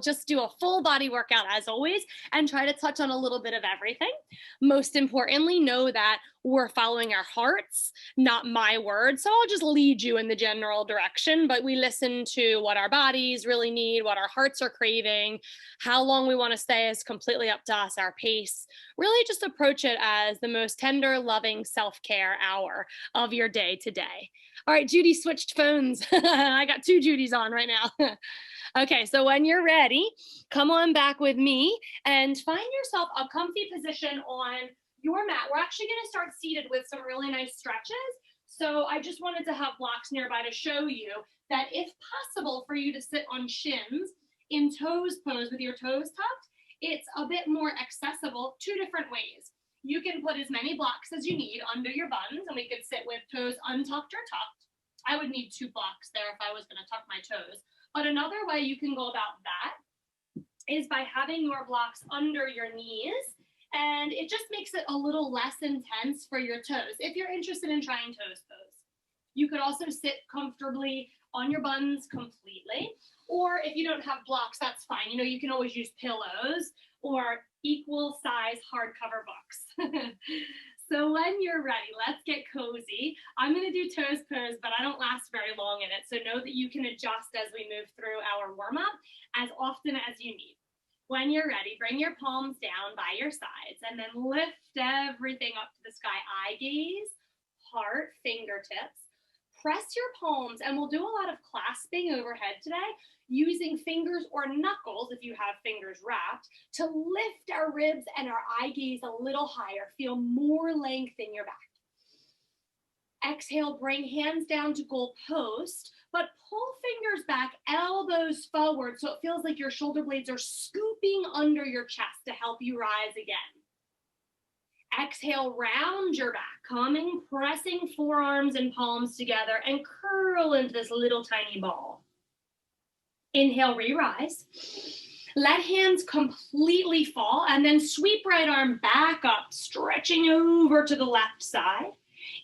just do a full body workout as always and try to touch on a little bit of everything. Most importantly, know that we're following our hearts, not my words. So I'll just lead you in the general direction, but we listen to what our bodies really need, what our hearts are craving, how long we want to stay is completely up to us, our pace. Really just approach it as the most tender, loving self care hour of your day today. All right, Judy switched phones. I got two Judys on right now. Okay, so when you're ready, come on back with me and find yourself a comfy position on your mat. We're actually going to start seated with some really nice stretches. So I just wanted to have blocks nearby to show you that if possible for you to sit on shins in toes pose with your toes tucked, it's a bit more accessible two different ways. You can put as many blocks as you need under your buns, and we could sit with toes untucked or tucked. I would need 2 blocks there if I was going to tuck my toes. But another way you can go about that is by having your blocks under your knees, and it just makes it a little less intense for your toes if you're interested in trying toes pose. You could also sit comfortably on your buns completely, or if you don't have blocks, that's fine. You know, you can always use pillows or equal size hardcover books. So when you're ready, let's get cozy. I'm going to do toes pose, but I don't last very long in it. So know that you can adjust as we move through our warm-up as often as you need. When you're ready, bring your palms down by your sides and then lift everything up to the sky. Eye gaze, heart, fingertips. Press your palms, and we'll do a lot of clasping overhead today, using fingers or knuckles, if you have fingers wrapped, to lift our ribs and our eye gaze a little higher. Feel more length in your back. Exhale, bring hands down to goal post, but pull fingers back, elbows forward, so it feels like your shoulder blades are scooping under your chest to help you rise again. Exhale, round your back, coming, pressing forearms and palms together and curl into this little tiny ball. Inhale, re-rise. Let hands completely fall and then sweep right arm back up, stretching over to the left side.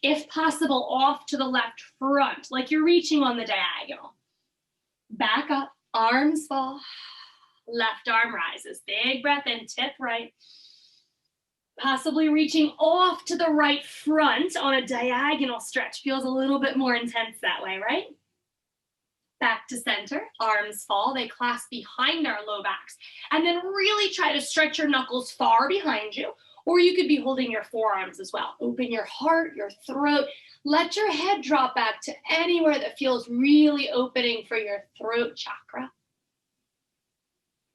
If possible, off to the left front, like you're reaching on the diagonal. Back up, arms fall, left arm rises. Big breath in, tip right. Possibly reaching off to the right front on a diagonal stretch. Feels a little bit more intense that way, right? Back to center, arms fall, they clasp behind our low backs. And then really try to stretch your knuckles far behind you, or you could be holding your forearms as well. Open your heart, your throat. Let your head drop back to anywhere that feels really opening for your throat chakra.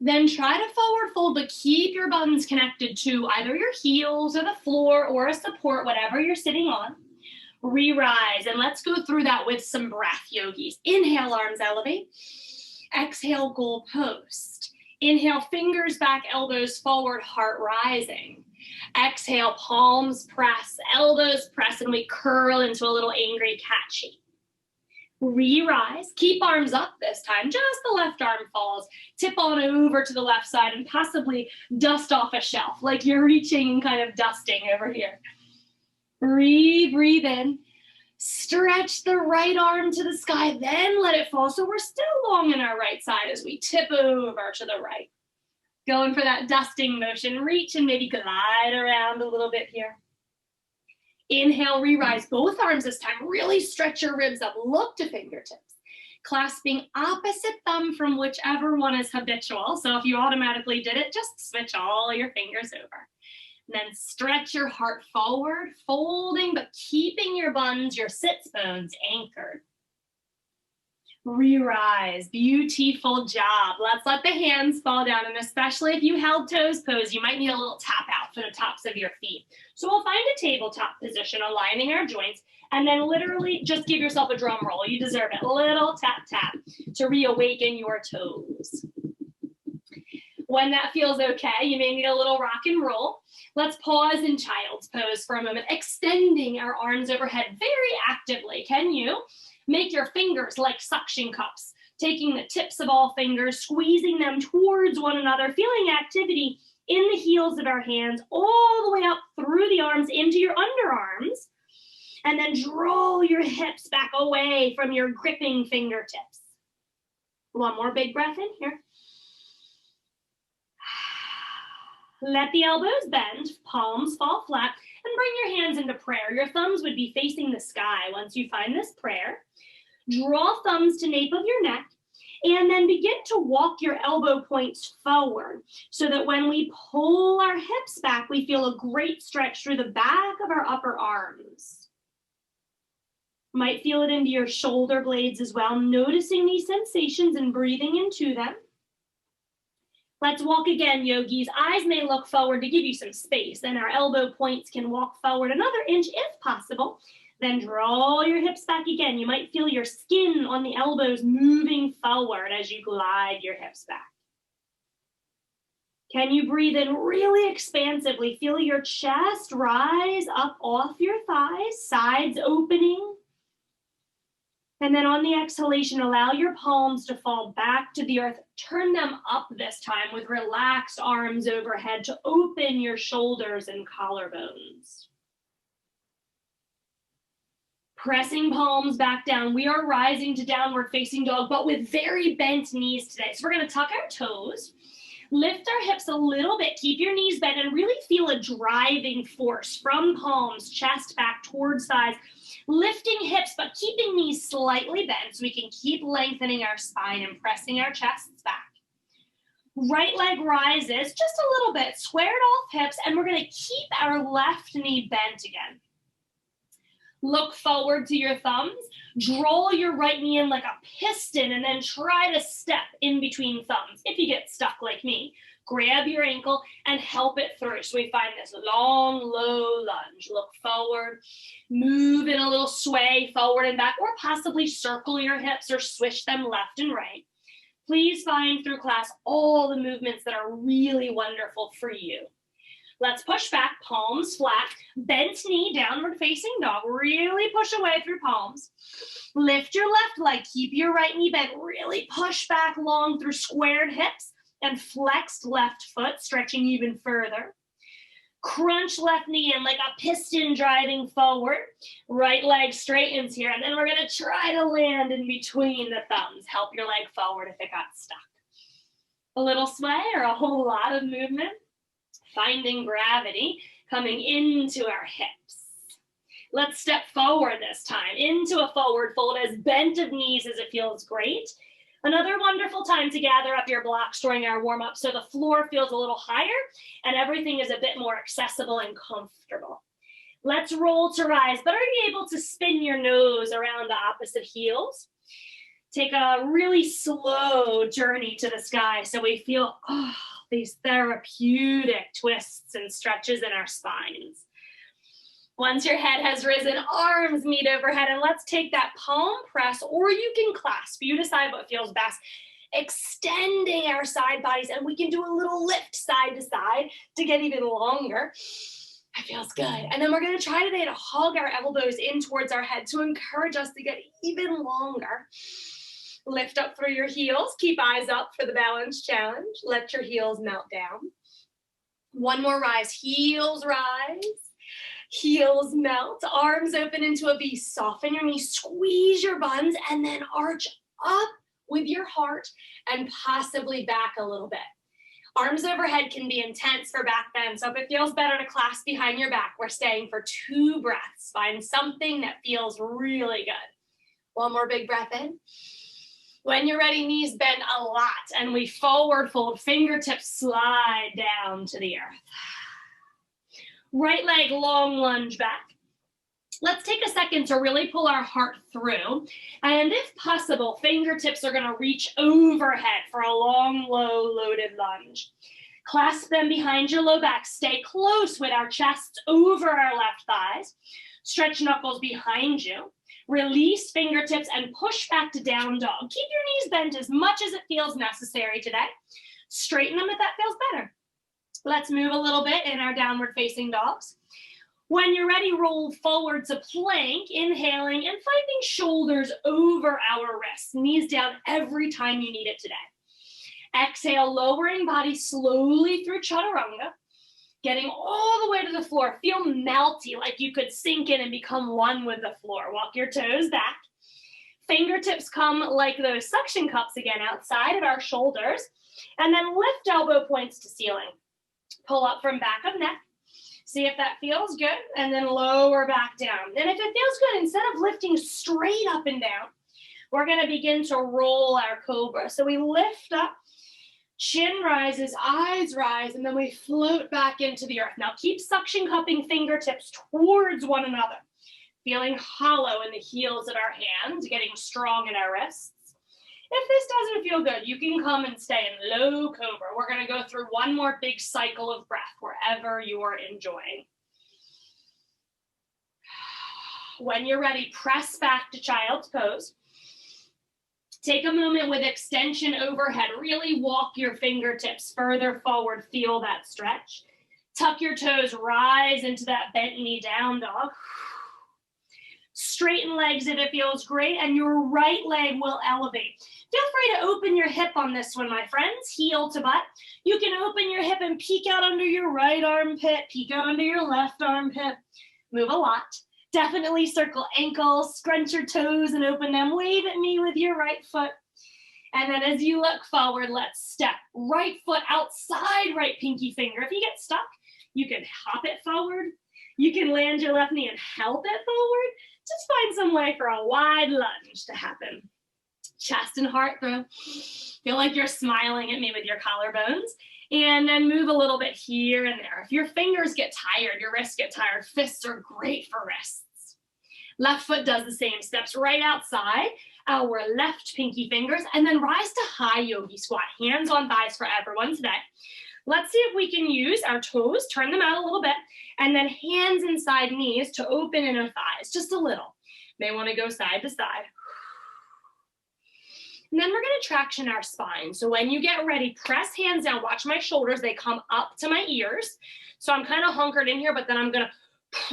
Then try to forward fold, but keep your buns connected to either your heels or the floor or a support, whatever you're sitting on. Re-rise, and let's go through that with some breath, yogis. Inhale, arms elevate. Exhale, goal post. Inhale, fingers back, elbows forward, heart rising. Exhale, palms press, elbows press, and we curl into a little angry cat shape. Re-rise, keep arms up this time, just the left arm falls. Tip on over to the left side and possibly dust off a shelf, like you're reaching and kind of dusting over here. Breathe in, stretch the right arm to the sky, then let it fall. So we're still long in our right side as we tip over to the right. Going for that dusting motion, reach and maybe glide around a little bit here. Inhale, re-rise, both arms this time. Really stretch your ribs up, look to fingertips. Clasping opposite thumb from whichever one is habitual. So if you automatically did it, just switch all your fingers over. And then stretch your heart forward, folding, but keeping your buns, your sits bones anchored. Re-rise, beautiful job. Let's let the hands fall down, and especially if you held toes pose, you might need a little tap out for the tops of your feet. So we'll find a tabletop position, aligning our joints, and then literally just give yourself a drum roll. You deserve it. A little tap, tap to reawaken your toes. When that feels okay, you may need a little rock and roll. Let's pause in child's pose for a moment, extending our arms overhead very actively. Can you make your fingers like suction cups, taking the tips of all fingers, squeezing them towards one another, feeling activity in the heels of our hands all the way up through the arms into your underarms, and then draw your hips back away from your gripping fingertips. One more big breath in here. Let the elbows bend, palms fall flat, and bring your hands into prayer. Your thumbs would be facing the sky once you find this prayer. Draw thumbs to nape of your neck, and then begin to walk your elbow points forward so that when we pull our hips back, we feel a great stretch through the back of our upper arms. Might feel it into your shoulder blades as well, noticing these sensations and breathing into them. Let's walk again, yogis. Eyes may look forward to give you some space, and our elbow points can walk forward another inch if possible. Then draw your hips back again. You might feel your skin on the elbows moving forward as you glide your hips back. Can you breathe in really expansively? Feel your chest rise up off your thighs, sides opening. And then on the exhalation, allow your palms to fall back to the earth. Turn them up this time with relaxed arms overhead to open your shoulders and collarbones. Pressing palms back down. We are rising to downward facing dog, but with very bent knees today. So we're going to tuck our toes, lift our hips a little bit, keep your knees bent, and really feel a driving force from palms, chest back towards thighs. Lifting hips, but keeping knees slightly bent so we can keep lengthening our spine and pressing our chests back. Right leg rises just a little bit, squared off hips, and we're going to keep our left knee bent again. Look forward to your thumbs, draw your right knee in like a piston, and then try to step in between thumbs. If you get stuck like me, grab your ankle and help it through. So we find this long, low lunge. Look forward, move in a little sway forward and back, or possibly circle your hips or swish them left and right. Please find through class all the movements that are really wonderful for you. Let's push back, palms flat, bent knee, downward facing dog. Really push away through palms. Lift your left leg, keep your right knee bent. Really push back long through squared hips and flexed left foot, stretching even further. Crunch left knee in like a piston driving forward. Right leg straightens here, and then we're gonna try to land in between the thumbs. Help your leg forward if it got stuck. A little sway or a whole lot of movement. Finding gravity, coming into our hips. Let's step forward this time, into a forward fold, as bent of knees as it feels great. Another wonderful time to gather up your blocks during our warm-up so the floor feels a little higher and everything is a bit more accessible and comfortable. Let's roll to rise, but are you able to spin your nose around the opposite heels? Take a really slow journey to the sky so we feel these therapeutic twists and stretches in our spines. Once your head has risen, arms meet overhead, and let's take that palm press, or you can clasp. You decide what feels best. Extending our side bodies, and we can do a little lift side to side to get even longer. That feels good. And then we're gonna try today to hug our elbows in towards our head to encourage us to get even longer. Lift up through your heels. Keep eyes up for the balance challenge. Let your heels melt down. One more rise. Heels rise. Heels melt. Arms open into a V. Soften your knees. Squeeze your buns. And then arch up with your heart and possibly back a little bit. Arms overhead can be intense for back bend. So if it feels better to clasp behind your back, we're staying for 2 breaths. Find something that feels really good. One more big breath in. When you're ready, knees bend a lot, and we forward fold, fingertips slide down to the earth. Right leg, long lunge back. Let's take a second to really pull our heart through, and if possible, fingertips are gonna reach overhead for a long, low, loaded lunge. Clasp them behind your low back. Stay close with our chests over our left thighs. Stretch knuckles behind you. Release fingertips and push back to down dog. Keep your knees bent as much as it feels necessary today. Straighten them if that feels better. Let's move a little bit in our downward facing dogs. When you're ready, roll forward to plank, inhaling and finding shoulders over our wrists. Knees down every time you need it today. Exhale, lowering body slowly through chaturanga. Getting all the way to the floor. Feel melty, like you could sink in and become one with the floor. Walk your toes back. Fingertips come like those suction cups again outside of our shoulders. And then lift elbow points to ceiling. Pull up from back of neck. See if that feels good, and then lower back down. And if it feels good, instead of lifting straight up and down, we're gonna begin to roll our cobra. So we lift up, chin rises, eyes rise, and then we float back into the earth. Now keep suction cupping fingertips towards one another, feeling hollow in the heels of our hands, getting strong in our wrists. If this doesn't feel good, you can come and stay in low cobra. We're gonna go through one more big cycle of breath wherever you're enjoying. When you're ready, press back to child's pose. Take a moment with extension overhead. Really walk your fingertips further forward. Feel that stretch. Tuck your toes, rise into that bent knee down dog. Straighten legs if it feels great, and your right leg will elevate. Feel free to open your hip on this one, my friends, heel to butt. You can open your hip and peek out under your right armpit, peek out under your left armpit. Move a lot. Definitely circle ankles, scrunch your toes and open them. Wave at me with your right foot. And then as you look forward, let's step. Right foot outside right pinky finger. If you get stuck, you can hop it forward. You can land your left knee and help it forward. Just find some way for a wide lunge to happen. Chest and heart throw. Feel like you're smiling at me with your collarbones. And then move a little bit here and there. If your fingers get tired, your wrists get tired, fists are great for wrists. Left foot does the same. Steps right outside our left pinky fingers, and then rise to high yogi squat. Hands on thighs for everyone today. Let's see if we can use our toes, turn them out a little bit, and then hands inside knees to open inner thighs, just a little. May want to go side to side. And then we're going to traction our spine. So when you get ready, press hands down. Watch my shoulders. They come up to my ears. So I'm kind of hunkered in here, but then I'm going to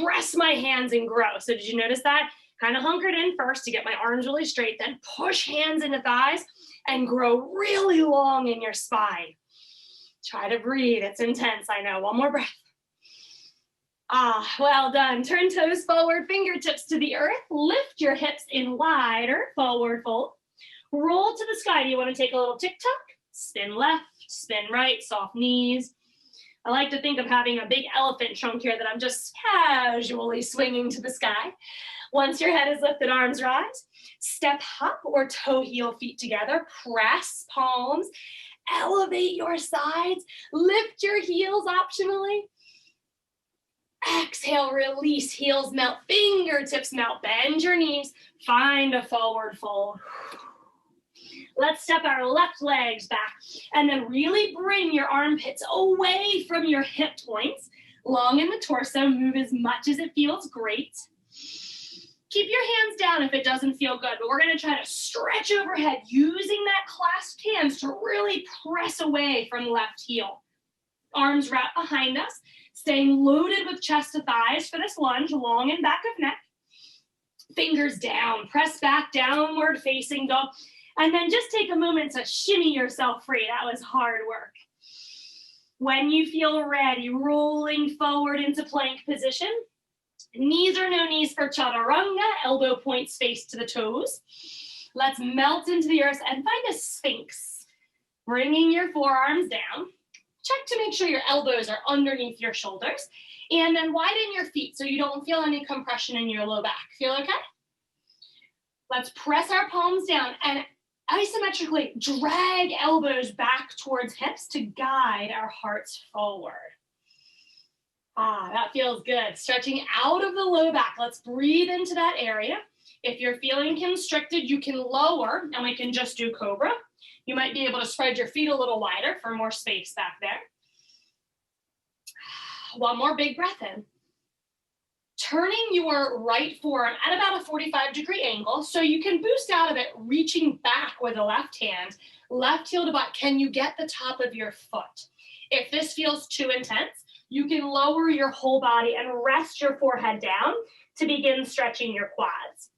press my hands and grow. So did you notice that? Kind of hunkered in first to get my arms really straight, then push hands into thighs and grow really long in your spine. Try to breathe. It's intense, I know. One more breath. Ah, well done. Turn toes forward, fingertips to the earth. Lift your hips in wider forward fold. Roll to the sky. Do you want to take a little tick-tock? Spin left, spin right, soft knees. I like to think of having a big elephant trunk here that I'm just casually swinging to the sky. Once your head is lifted, arms rise. Step hop or toe heel feet together. Press palms. Elevate your sides. Lift your heels optionally. Exhale, release, heels melt, fingertips melt. Bend your knees. Find a forward fold. Let's step our left legs back and then really bring your armpits away from your hip points. Long in the torso, move as much as it feels great. Keep your hands down if it doesn't feel good, but we're gonna try to stretch overhead using that clasped hands to really press away from the left heel. Arms wrap behind us, staying loaded with chest to thighs for this lunge, long and back of neck. Fingers down, press back, downward facing dog. And then just take a moment to shimmy yourself free. That was hard work. When you feel ready, rolling forward into plank position. Knees or no knees for chaturanga, elbow points face to the toes. Let's melt into the earth and find a sphinx. Bringing your forearms down. Check to make sure your elbows are underneath your shoulders. And then widen your feet so you don't feel any compression in your low back. Feel okay? Let's press our palms down and isometrically drag elbows back towards hips to guide our hearts forward. Ah, that feels good. Stretching out of the low back. Let's breathe into that area. If you're feeling constricted, you can lower and we can just do cobra. You might be able to spread your feet a little wider for more space back there. One more big breath in. Turning your right forearm at about a 45-degree angle so you can boost out of it, reaching back with the left hand, left heel to butt. Can you get the top of your foot? If this feels too intense, you can lower your whole body and rest your forehead down to begin stretching your quads.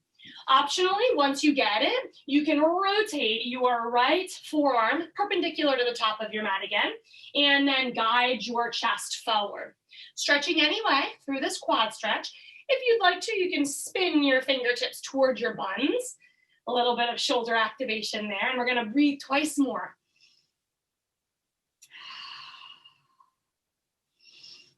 Optionally, once you get it, you can rotate your right forearm perpendicular to the top of your mat again, and then guide your chest forward. Stretching anyway through this quad stretch. If you'd like to, you can spin your fingertips towards your buns. A little bit of shoulder activation there, and we're gonna breathe twice more.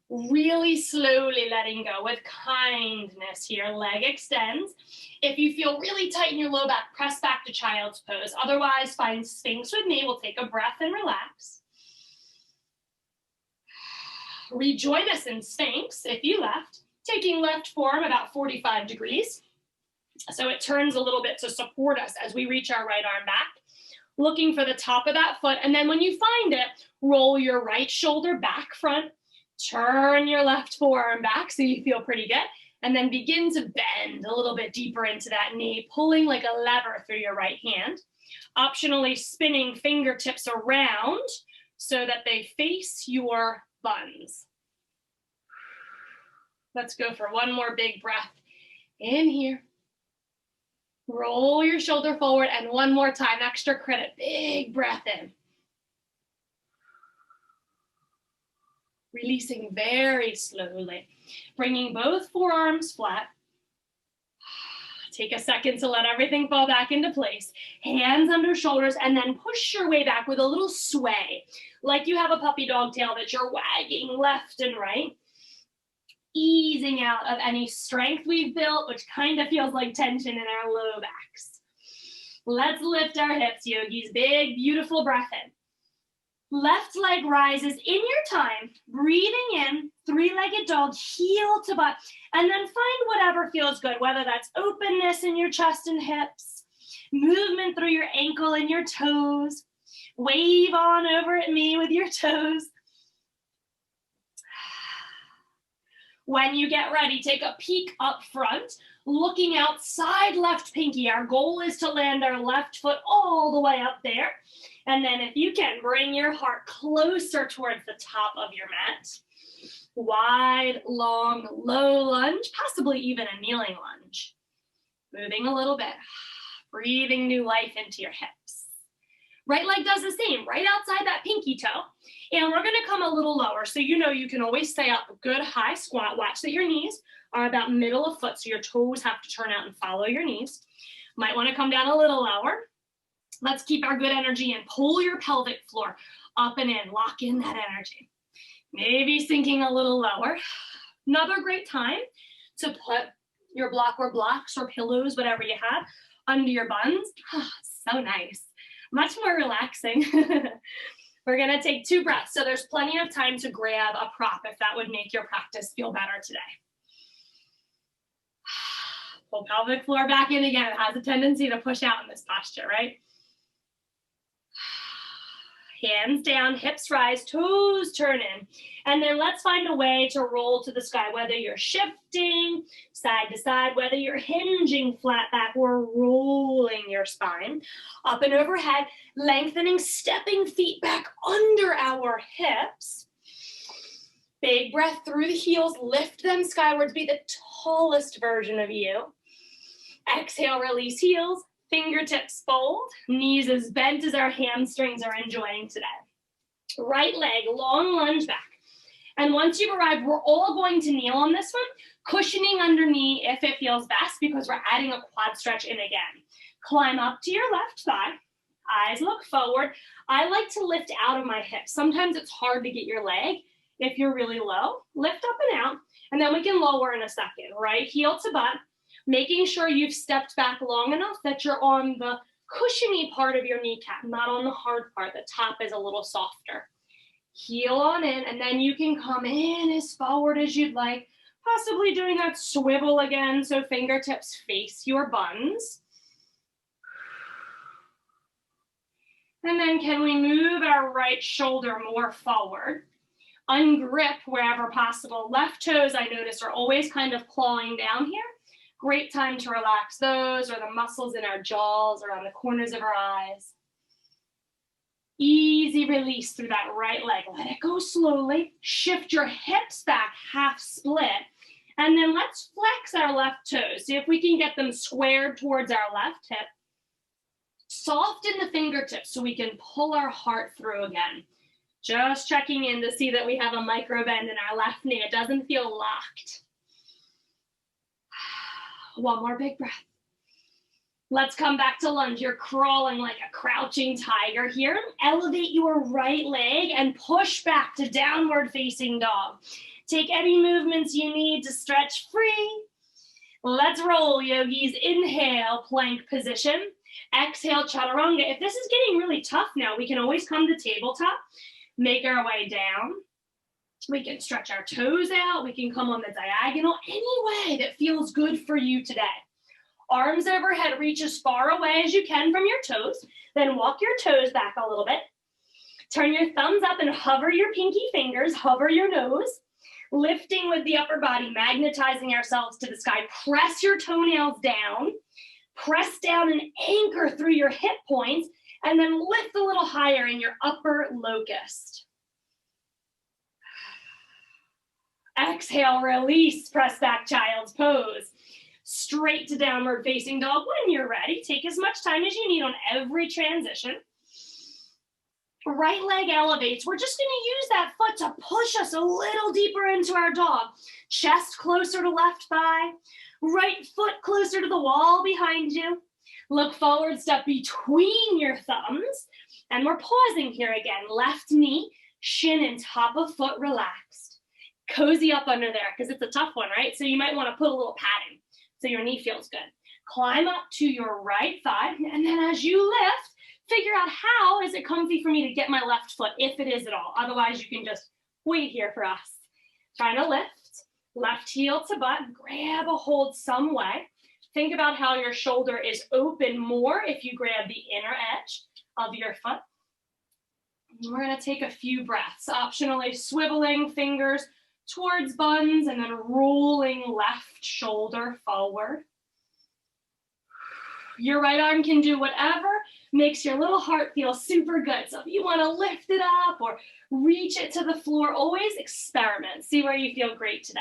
Really slowly letting go with kindness here. Leg extends. If you feel really tight in your low back, press back to child's pose. Otherwise, find Sphinx with me. We'll take a breath and relax. Rejoin us in Sphinx if you left. Taking left forearm about 45 degrees. So it turns a little bit to support us as we reach our right arm back. Looking for the top of that foot. And then when you find it, roll your right shoulder back front. Turn your left forearm back so you feel pretty good. And then begin to bend a little bit deeper into that knee, pulling like a lever through your right hand. Optionally spinning fingertips around so that they face your buns. Let's go for one more big breath. In here. Roll your shoulder forward, and one more time, extra credit. Big breath in. Releasing very slowly. Bringing both forearms flat. Take a second to let everything fall back into place. Hands under shoulders, and then push your way back with a little sway. Like you have a puppy dog tail that you're wagging left and right. Easing out of any strength we've built, which kind of feels like tension in our low backs. Let's lift our hips, yogis. Big, beautiful breath in. Left leg rises in your time, breathing in, three-legged dog, heel to butt, and then find whatever feels good, whether that's openness in your chest and hips, movement through your ankle and your toes, wave on over at me with your toes. When you get ready, take a peek up front, looking outside left pinky. Our goal is to land our left foot all the way up there. And then if you can, bring your heart closer towards the top of your mat. Wide, long, low lunge, possibly even a kneeling lunge. Moving a little bit, breathing new life into your hips. Right leg does the same, right outside that pinky toe. And we're gonna come a little lower. So you know you can always stay up a good high squat. Watch that your knees are about middle of foot, so your toes have to turn out and follow your knees. Might wanna come down a little lower. Let's keep our good energy and pull your pelvic floor up and in, lock in that energy. Maybe sinking a little lower. Another great time to put your block or blocks or pillows, whatever you have, under your buns. Oh, so nice. Much more relaxing. We're gonna take 2 breaths, so there's plenty of time to grab a prop if that would make your practice feel better today. Pull pelvic floor back in again. It has a tendency to push out in this posture, right? Hands down, hips rise, toes turn in. And then let's find a way to roll to the sky, whether you're shifting side to side, whether you're hinging flat back or rolling your spine up and overhead, lengthening, stepping feet back under our hips. Big breath through the heels, lift them skywards, be the tallest version of you. Exhale, release heels. Fingertips fold, knees as bent as our hamstrings are enjoying today. Right leg, long lunge back. And once you've arrived, we're all going to kneel on this one, cushioning underneath if it feels best because we're adding a quad stretch in again. Climb up to your left thigh, eyes look forward. I like to lift out of my hips. Sometimes it's hard to get your leg if you're really low. Lift up and out, and then we can lower in a second. Right heel to butt. Making sure you've stepped back long enough that you're on the cushiony part of your kneecap, not on the hard part. The top is a little softer. Heel on in, and then you can come in as forward as you'd like, possibly doing that swivel again, so fingertips face your buns. And then can we move our right shoulder more forward? Ungrip wherever possible. Left toes, I notice, are always kind of clawing down here. Great time to relax those or the muscles in our jaws, around the corners of our eyes. Easy release through that right leg. Let it go slowly. Shift your hips back, half split. And then let's flex our left toes. See if we can get them squared towards our left hip. Soften the fingertips so we can pull our heart through again. Just checking in to see that we have a micro bend in our left knee. It doesn't feel locked. One more big breath. Let's come back to lunge. You're crawling like a crouching tiger here. Elevate your right leg and push back to downward facing dog. Take any movements you need to stretch free. Let's roll, yogis. Inhale, plank position. Exhale, chaturanga. If this is getting really tough now, we can always come to tabletop, make our way down. We can stretch our toes out. We can come on the diagonal, any way that feels good for you today. Arms overhead, reach as far away as you can from your toes. Then walk your toes back a little bit. Turn your thumbs up and hover your pinky fingers, hover your nose. Lifting with the upper body, magnetizing ourselves to the sky. Press your toenails down. Press down and anchor through your hip points, and then lift a little higher in your upper locust. Exhale, release, press back child's pose. Straight to downward facing dog. When you're ready, take as much time as you need on every transition. Right leg elevates. We're just gonna use that foot to push us a little deeper into our dog. Chest closer to left thigh. Right foot closer to the wall behind you. Look forward, step between your thumbs. And we're pausing here again. Left knee, shin and top of foot relaxed. Cozy up under there because it's a tough one, right? So you might want to put a little padding so your knee feels good. Climb up to your right thigh. And then as you lift, figure out how is it comfy for me to get my left foot, if it is at all. Otherwise, you can just wait here for us. Trying to lift. Left heel to butt, grab a hold some way. Think about how your shoulder is open more if you grab the inner edge of your foot. And we're gonna take a few breaths, optionally swiveling fingers towards buns and then rolling left shoulder forward. Your right arm can do whatever makes your little heart feel super good. So if you wanna lift it up or reach it to the floor, always experiment. See where you feel great today.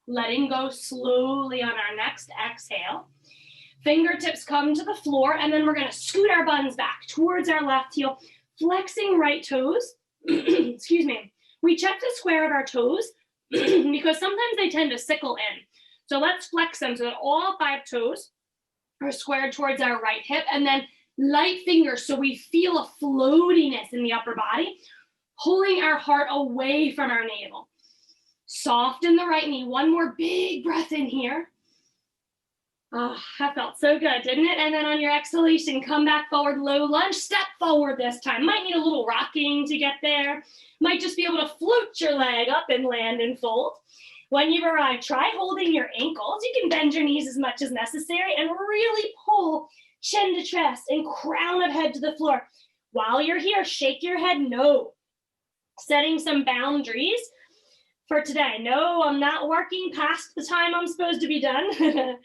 Letting go slowly on our next exhale. Fingertips come to the floor, and then we're gonna scoot our buns back towards our left heel, flexing right toes. Excuse me. We check the square of our toes because sometimes they tend to sickle in. So let's flex them so that all 5 toes are squared towards our right hip, and then light fingers so we feel a floatiness in the upper body, pulling our heart away from our navel. Soften the right knee. One more big breath in here. Oh, that felt so good, didn't it? And then on your exhalation, come back forward, low lunge, step forward this time. Might need a little rocking to get there. Might just be able to float your leg up and land and fold. When you've arrived, try holding your ankles. You can bend your knees as much as necessary and really pull chin to chest and crown of head to the floor. While you're here, shake your head no. Setting some boundaries for today. No, I'm not working past the time I'm supposed to be done.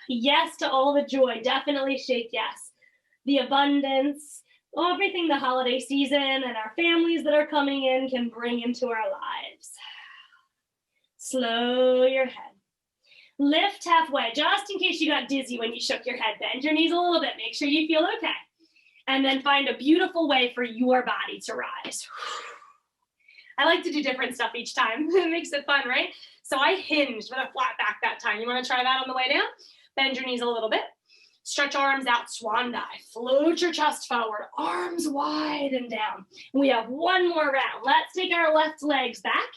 Yes to all the joy. Definitely shake yes. The abundance, everything the holiday season and our families that are coming in can bring into our lives. Slow your head. Lift halfway, just in case you got dizzy when you shook your head. Bend your knees a little bit. Make sure you feel okay. And then find a beautiful way for your body to rise. I like to do different stuff each time. It makes it fun, right? So I hinged with a flat back that time. You want to try that on the way down? Bend your knees a little bit. Stretch arms out, swan dive. Float your chest forward, arms wide and down. We have one more round. Let's take our left legs back.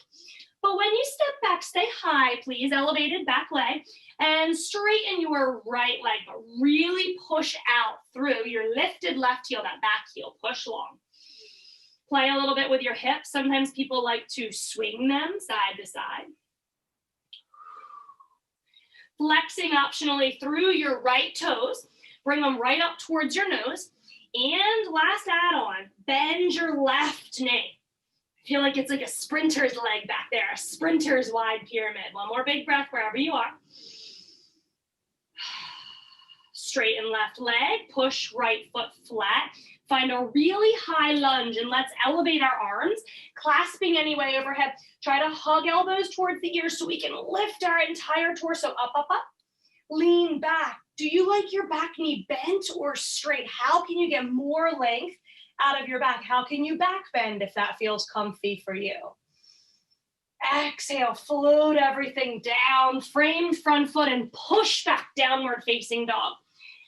But when you step back, stay high, please. Elevated back leg. And straighten your right leg, but really push out through your lifted left heel, that back heel. Push long. Play a little bit with your hips. Sometimes people like to swing them side to side. Flexing optionally through your right toes. Bring them right up towards your nose. And last add-on, bend your left knee. I feel like it's like a sprinter's leg back there, a sprinter's wide pyramid. One more big breath wherever you are. Straighten left leg, push right foot flat. Find a really high lunge and let's elevate our arms, clasping any way overhead. Try to hug elbows towards the ears so we can lift our entire torso up, up, up. Lean back. Do you like your back knee bent or straight? How can you get more length out of your back? How can you back bend if that feels comfy for you? Exhale, float everything down, framed front foot and push back, downward facing dog.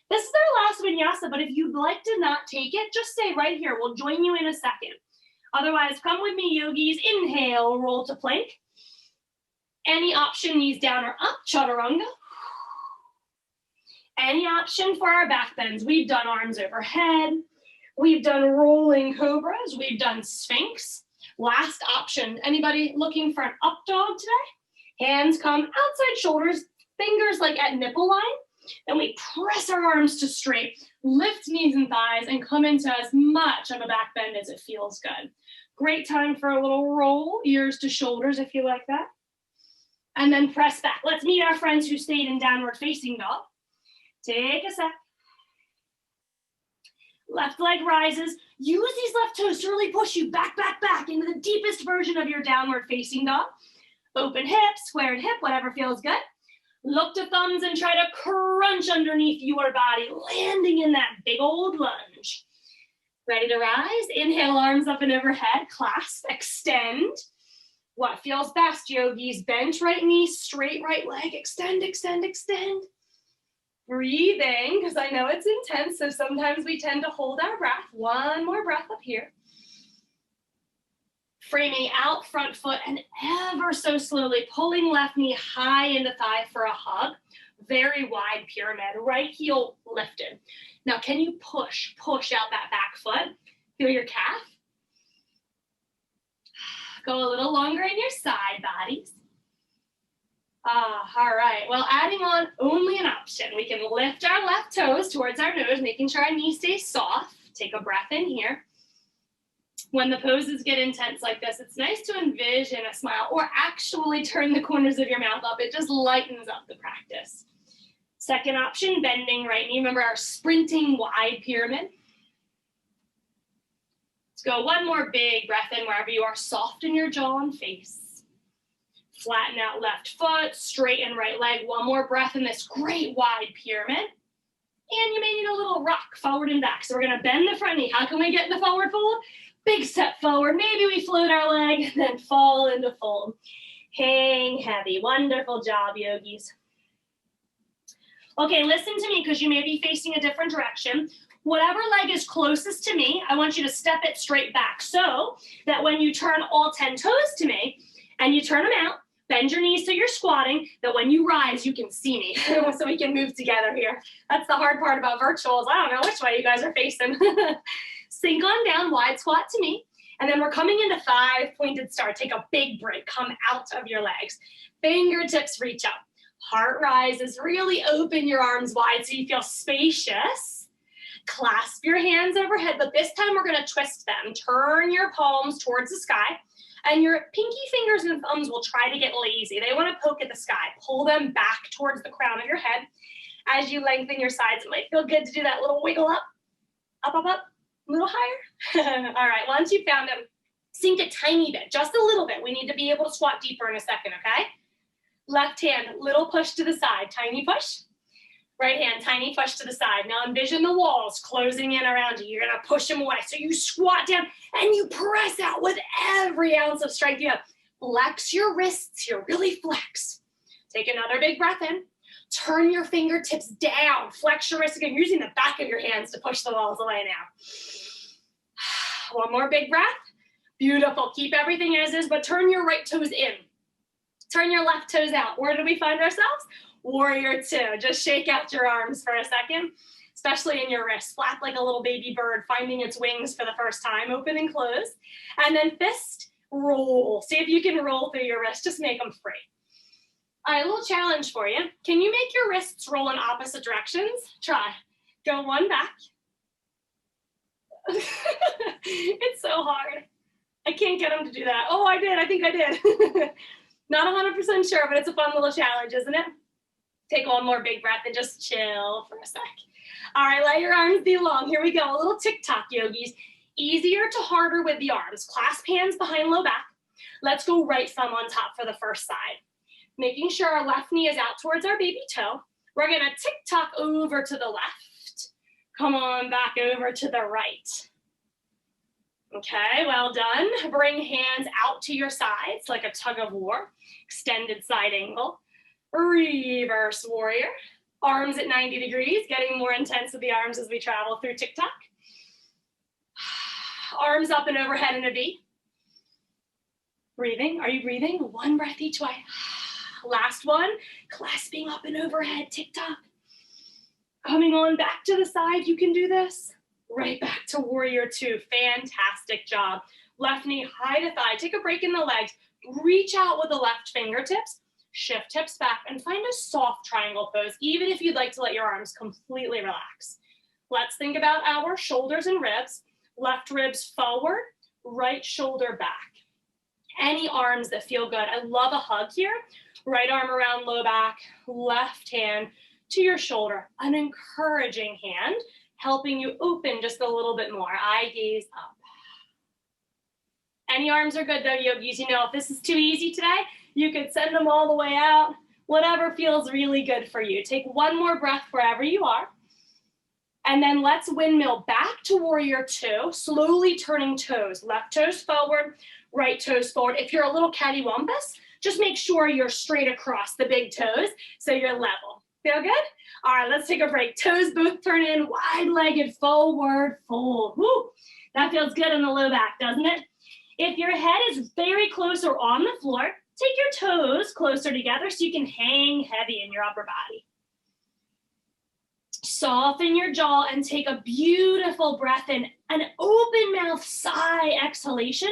This is our last vinyasa, but if you'd like to not take it, just stay right here. We'll join you in a second. Otherwise, come with me, yogis. Inhale, roll to plank. Any option, knees down or up, chaturanga. Any option for our back bends. We've done arms overhead. We've done rolling cobras. We've done sphinx. Last option. Anybody looking for an up dog today? Hands come outside shoulders, fingers like at nipple line. Then we press our arms to straight, lift knees and thighs, and come into as much of a back bend as it feels good. Great time for a little roll, ears to shoulders if you like that. And then press back. Let's meet our friends who stayed in downward facing dog. Take a sec. Left leg rises. Use these left toes to really push you back, back, back into the deepest version of your downward facing dog. Open hip, squared hip, whatever feels good. Look to thumbs and try to crunch underneath your body, landing in that big old lunge. Ready to rise? Inhale, arms up and overhead. Clasp, extend. What feels best, yogis? Bent right knee, straight right leg. Extend, extend, extend. Breathing, because I know it's intense, so sometimes we tend to hold our breath. One more breath up here. Framing out front foot and ever so slowly pulling left knee high into thigh for a hug. Very wide pyramid, right heel lifted. Now, can you push out that back foot? Feel your calf. Go a little longer in your side bodies. All right, well, adding on only an option. We can lift our left toes towards our nose, making sure our knee stays soft. Take a breath in here. When the poses get intense like this, it's nice to envision a smile or actually turn the corners of your mouth up. It just lightens up the practice. Second option, bending right knee. Remember our sprinting wide pyramid. Let's go one more big breath in wherever you are. Soften your jaw and face. Flatten out left foot, straighten right leg. One more breath in this great wide pyramid. And you may need a little rock forward and back. So we're gonna bend the front knee. How can we get in the forward fold? Big step forward. Maybe we float our leg and then fall into fold. Hang heavy. Wonderful job, yogis. Okay, listen to me because you may be facing a different direction. Whatever leg is closest to me, I want you to step it straight back so that when you turn all 10 toes to me and you turn them out, bend your knees so you're squatting, that when you rise, you can see me so we can move together here. That's the hard part about virtuals. I don't know which way you guys are facing. Sink on down, wide squat to me. And then we're coming into 5 pointed star. Take a big break, come out of your legs. Fingertips reach up. Heart rises, really open your arms wide so you feel spacious. Clasp your hands overhead, but this time we're gonna twist them. Turn your palms towards the sky. And your pinky fingers and thumbs will try to get lazy. They want to poke at the sky. Pull them back towards the crown of your head. As you lengthen your sides, it might feel good to do that little wiggle up, up, up, up, a little higher. All right, once you've found them, sink a tiny bit, just a little bit. We need to be able to squat deeper in a second, okay? Left hand, little push to the side, tiny push. Right hand, tiny push to the side. Now envision the walls closing in around you. You're gonna push them away. So you squat down and you press out with every ounce of strength you have. Flex your wrists here, really flex. Take another big breath in. Turn your fingertips down. Flex your wrists again. You're using the back of your hands to push the walls away now. One more big breath. Beautiful. Keep everything as is, but turn your right toes in. Turn your left toes out. Where do we find ourselves? Warrior two. Just shake out your arms for a second, especially in your wrists. Flap like a little baby bird finding its wings for the first time. Open and close. And then fist roll. See if you can roll through your wrists. Just make them free. All right, a little challenge for you. Can you make your wrists roll in opposite directions? Try. Go one back. It's so hard. I can't get them to do that. Oh, I did. I think I did. Not 100% sure, but it's a fun little challenge, isn't it? Take one more big breath and just chill for a sec. All right, let your arms be long. Here we go. A little tick-tock, yogis. Easier to harder with the arms. Clasp hands behind low back. Let's go right thumb on top for the first side. Making sure our left knee is out towards our baby toe. We're going to tick-tock over to the left. Come on back over to the right. Okay, well done. Bring hands out to your sides like a tug of war. Extended side angle. Reverse warrior. Arms at 90 degrees, getting more intense with the arms as we travel through tick-tock. Arms up and overhead in a V. Breathing, are you breathing? One breath each way. Last one, clasping up and overhead, tick-tock. Coming on back to the side, you can do this. Right back to warrior two, fantastic job. Left knee high to thigh, take a break in the legs, reach out with the left fingertips, shift hips back, and find a soft triangle pose, even if you'd like to let your arms completely relax. Let's think about our shoulders and ribs. Left ribs forward, right shoulder back. Any arms that feel good. I love a hug here. Right arm around low back, left hand to your shoulder. An encouraging hand, helping you open just a little bit more. Eye gaze up. Any arms are good though, yogis. You know, if this is too easy today, you could send them all the way out. Whatever feels really good for you. Take one more breath wherever you are. And then let's windmill back to warrior two, slowly turning toes. Left toes forward, right toes forward. If you're a little cattywampus, just make sure you're straight across the big toes so you're level. Feel good? All right, let's take a break. Toes both turn in, wide-legged, forward fold. Woo! That feels good in the low back, doesn't it? If your head is very close or on the floor, take your toes closer together so you can hang heavy in your upper body. Soften your jaw and take a beautiful breath in, an open mouth sigh exhalation.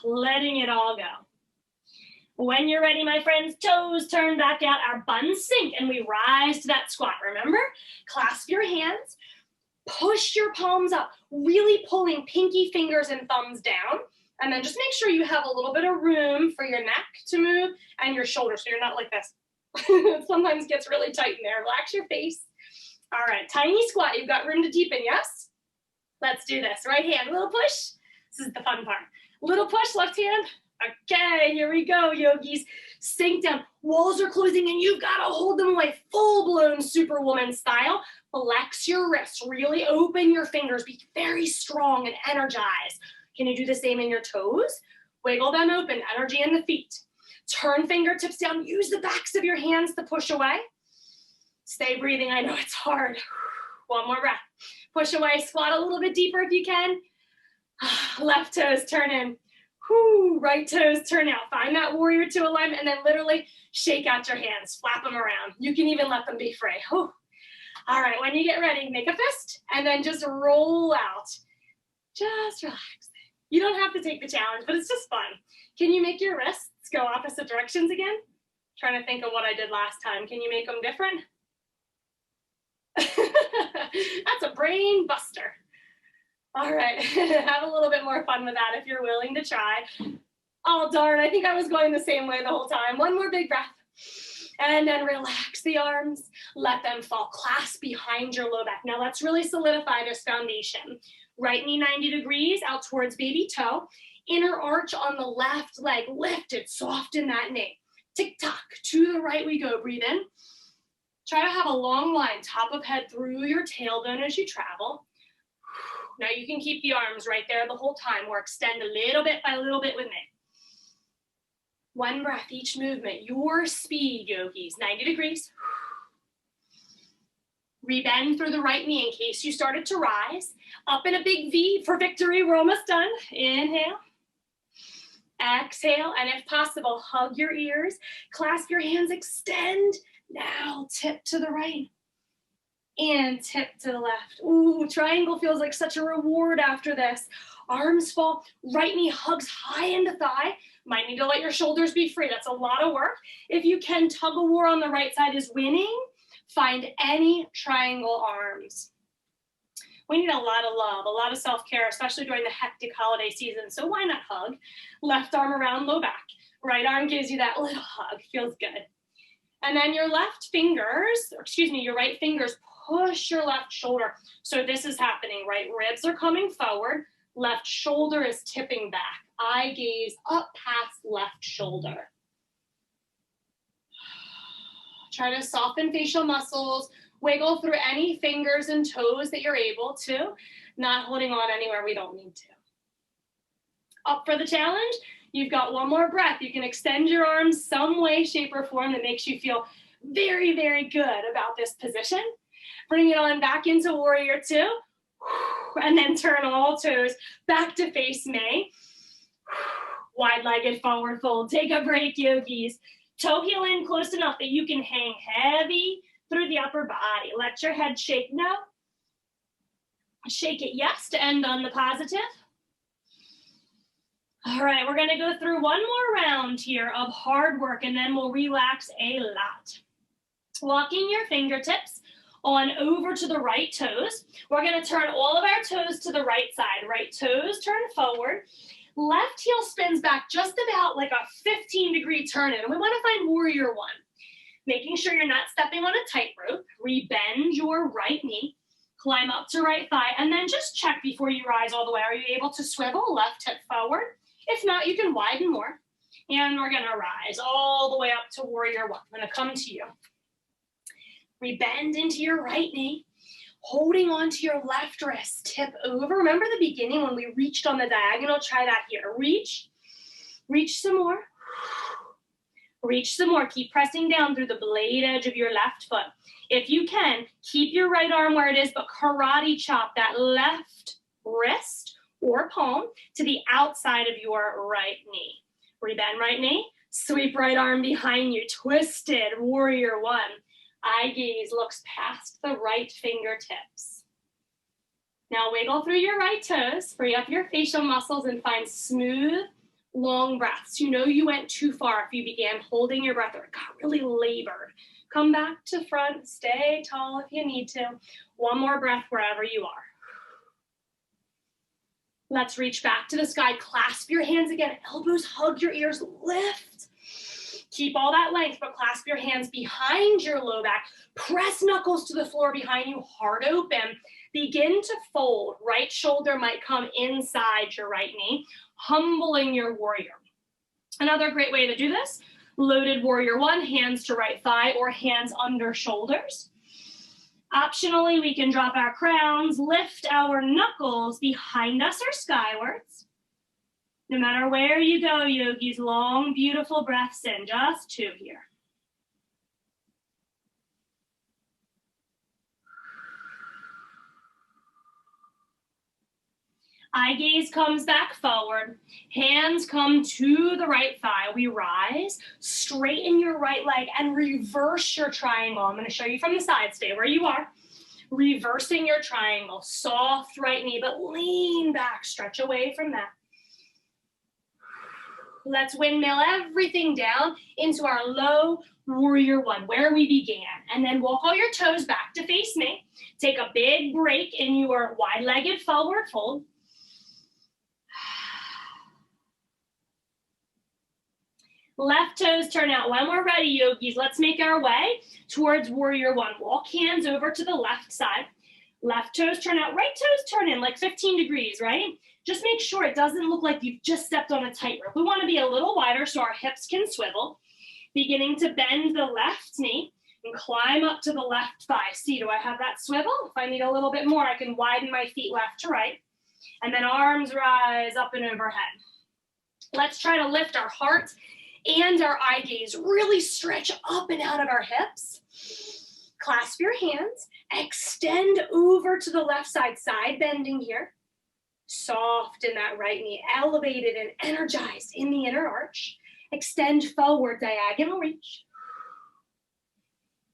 Letting it all go. When you're ready, my friends, toes turn back out, our buns sink, and we rise to that squat. Remember, clasp your hands, push your palms up, really pulling pinky fingers and thumbs down, and then just make sure you have a little bit of room for your neck to move and your shoulders, so you're not like this. It sometimes gets really tight in there. Relax your face. All right, tiny squat. You've got room to deepen, yes? Let's do this. Right hand, little push. This is the fun part. Little push, left hand. Okay, here we go, yogis. Sink down. Walls are closing and you've got to hold them away. Full-blown superwoman style. Flex your wrists. Really open your fingers. Be very strong and energized. Can you do the same in your toes? Wiggle them open. Energy in the feet. Turn fingertips down. Use the backs of your hands to push away. Stay breathing. I know it's hard. One more breath. Push away. Squat a little bit deeper if you can. Left toes turn in. Right toes turn out. Find that warrior two alignment and then literally shake out your hands. Flap them around. You can even let them be free. All right, when you get ready, make a fist and then just roll out. Just relax. You don't have to take the challenge, but it's just fun. Can you make your wrists go opposite directions again? Trying to think of what I did last time. Can you make them different? That's a brain buster. All right, have a little bit more fun with that if you're willing to try. Oh, darn, I think I was going the same way the whole time. One more big breath. And then relax the arms. Let them fall. Clasp behind your low back. Now let's really solidify this foundation. Right knee 90 degrees out towards baby toe. Inner arch on the left leg. Lift it, soften that knee. Tick-tock, to the right we go. Breathe in. Try to have a long line, top of head through your tailbone as you travel. Now you can keep the arms right there the whole time or extend a little bit by little bit with me. One breath each movement, your speed, yogis, 90 degrees. Rebend through the right knee in case you started to rise. Up in a big V for victory, we're almost done. Inhale. Exhale, and if possible, hug your ears, clasp your hands, extend. Now tip to the right. And tip to the left. Ooh, triangle feels like such a reward after this. Arms fall, right knee hugs high into thigh. Might need to let your shoulders be free. That's a lot of work. If you can, tug of war on the right side is winning. Find any triangle arms. We need a lot of love, a lot of self-care, especially during the hectic holiday season. So why not hug? Left arm around low back. Right arm gives you that little hug. Feels good. And then your left fingers, or excuse me, your right fingers push your left shoulder. So this is happening, right? Ribs are coming forward. Left shoulder is tipping back. Eye gaze up past left shoulder. Try to soften facial muscles. Wiggle through any fingers and toes that you're able to. Not holding on anywhere we don't need to. Up for the challenge. You've got one more breath. You can extend your arms some way, shape, or form that makes you feel very, very good about this position. Bring it on back into warrior two. And then turn all toes back to face me. Wide-legged forward fold. Take a break, yogis. Toe heel in close enough that you can hang heavy through the upper body. Let your head shake no. Shake it yes to end on the positive. All right, we're gonna go through one more round here of hard work and then we'll relax a lot. Walking your fingertips on over to the right toes. We're gonna turn all of our toes to the right side. Right toes turn forward. Left heel spins back just about like a 15-degree turn in. And we wanna find warrior one. Making sure you're not stepping on a tightrope. Rebend your right knee. Climb up to right thigh. And then just check before you rise all the way. Are you able to swivel left hip forward? If not, you can widen more. And we're gonna rise all the way up to warrior one. I'm gonna come to you. Rebend into your right knee. Holding onto your left wrist, tip over. Remember the beginning when we reached on the diagonal? Try that here. Reach, reach some more. Reach some more. Keep pressing down through the blade edge of your left foot. If you can, keep your right arm where it is, but karate chop that left wrist or palm to the outside of your right knee. Rebend right knee, sweep right arm behind you, twisted warrior one. Eye gaze looks past the right fingertips. Now wiggle through your right toes, free up your facial muscles and find smooth, long breaths. You know you went too far if you began holding your breath or it got really labored. Come back to front, stay tall if you need to. One more breath wherever you are. Let's reach back to the sky, clasp your hands again, elbows hug your ears, lift. Keep all that length, but clasp your hands behind your low back. Press knuckles to the floor behind you, heart open. Begin to fold. Right shoulder might come inside your right knee, humbling your warrior. Another great way to do this, loaded warrior one, hands to right thigh or hands under shoulders. Optionally, we can drop our crowns, lift our knuckles behind us or skywards. No matter where you go, yogis, long, beautiful breaths in, just two here. Eye gaze comes back forward. Hands come to the right thigh. We rise, straighten your right leg and reverse your triangle. I'm gonna show you from the side, stay where you are. Reversing your triangle, soft right knee, but lean back, stretch away from that. Let's windmill everything down into our low warrior one, where we began. And then walk all your toes back to face me. Take a big break in your wide-legged forward fold. Left toes turn out. When we're ready, yogis, let's make our way towards warrior one. Walk hands over to the left side. Left toes turn out, right toes turn in like 15 degrees, right? Just make sure it doesn't look like you've just stepped on a tightrope. We want to be a little wider so our hips can swivel. Beginning to bend the left knee and climb up to the left thigh. See, do I have that swivel? If I need a little bit more, I can widen my feet left to right. And then arms rise up and overhead. Let's try to lift our heart and our eye gaze. Really stretch up and out of our hips. Clasp your hands. Extend over to the left side, side bending here. Soft in that right knee, elevated and energized in the inner arch. Extend forward, diagonal reach.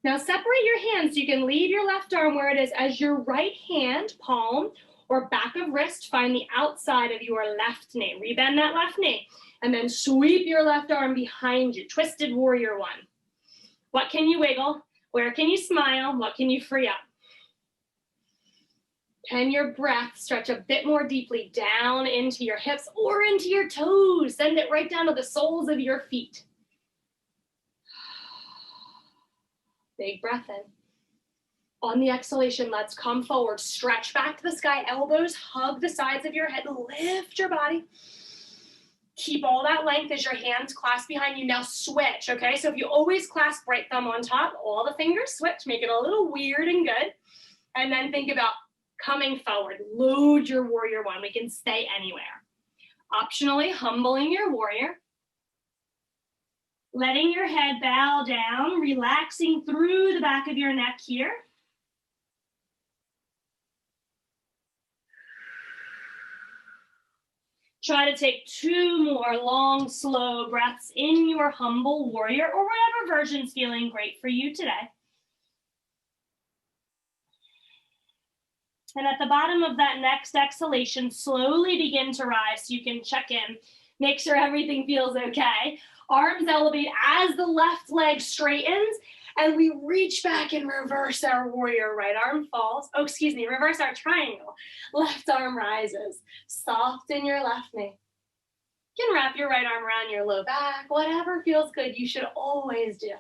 Now separate your hands so you can leave your left arm where it is as your right hand, palm or back of wrist, find the outside of your left knee. Rebend that left knee and then sweep your left arm behind you. Twisted warrior one. What can you wiggle? Where can you smile? What can you free up? Can your breath stretch a bit more deeply down into your hips or into your toes? Send it right down to the soles of your feet. Big breath in. On the exhalation, let's come forward. Stretch back to the sky. Elbows hug the sides of your head. Lift your body. Keep all that length as your hands clasp behind you. Now switch, okay? So if you always clasp right thumb on top, all the fingers switch. Make it a little weird and good. And then think about coming forward, load your warrior one. We can stay anywhere. Optionally, humbling your warrior. Letting your head bow down, relaxing through the back of your neck here. Try to take 2 more long, slow breaths in your humble warrior or whatever version's feeling great for you today. And at the bottom of that next exhalation, slowly begin to rise so you can check in. Make sure everything feels okay. Arms elevate as the left leg straightens, and we reach back and reverse our warrior. Right arm falls. Oh, excuse me, reverse our triangle. Left arm rises. Soften your left knee. You can wrap your right arm around your low back. Whatever feels good, you should always do.